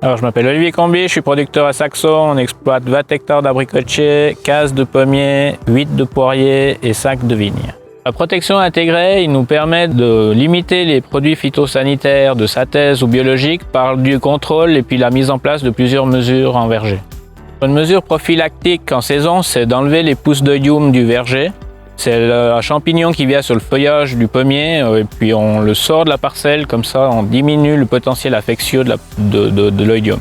Alors, je m'appelle Olivier Combi, je suis producteur à Saxon. On exploite 20 hectares d'abricotiers, 15 de pommiers, 8 de poiriers et 5 de vignes. La protection intégrée, il nous permet de limiter les produits phytosanitaires de synthèse ou biologiques par du contrôle et puis la mise en place de plusieurs mesures en verger. Une mesure prophylactique en saison, c'est d'enlever les pousses d'oïdium du verger. C'est un champignon qui vient sur le feuillage du pommier et puis on le sort de la parcelle, comme ça on diminue le potentiel infectieux de l'oïdium.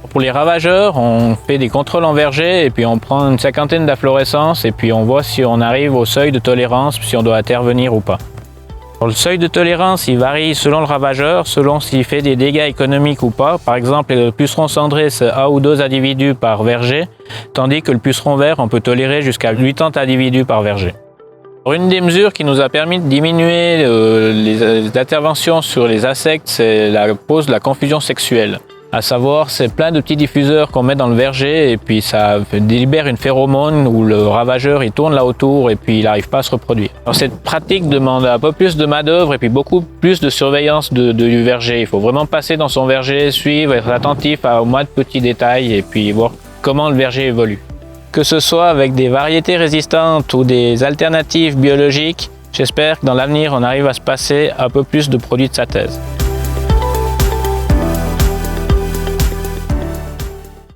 Pour les ravageurs, on fait des contrôles en verger et puis on prend une cinquantaine d'inflorescences et puis on voit si on arrive au seuil de tolérance, si on doit intervenir ou pas. Le seuil de tolérance, il varie selon le ravageur, selon s'il fait des dégâts économiques ou pas. Par exemple, le puceron cendré, c'est 1 ou 2 individus par verger, tandis que le puceron vert, on peut tolérer jusqu'à 80 individus par verger. Une des mesures qui nous a permis de diminuer les interventions sur les insectes, c'est la pose de la confusion sexuelle. À savoir, c'est plein de petits diffuseurs qu'on met dans le verger et puis ça libère une phéromone où le ravageur il tourne là autour et puis il n'arrive pas à se reproduire. Alors, cette pratique demande un peu plus de main-d'œuvre et puis beaucoup plus de surveillance du verger. Il faut vraiment passer dans son verger, suivre, être attentif au moins de petits détails et puis voir comment le verger évolue. Que ce soit avec des variétés résistantes ou des alternatives biologiques, j'espère que dans l'avenir on arrive à se passer un peu plus de produits de synthèse.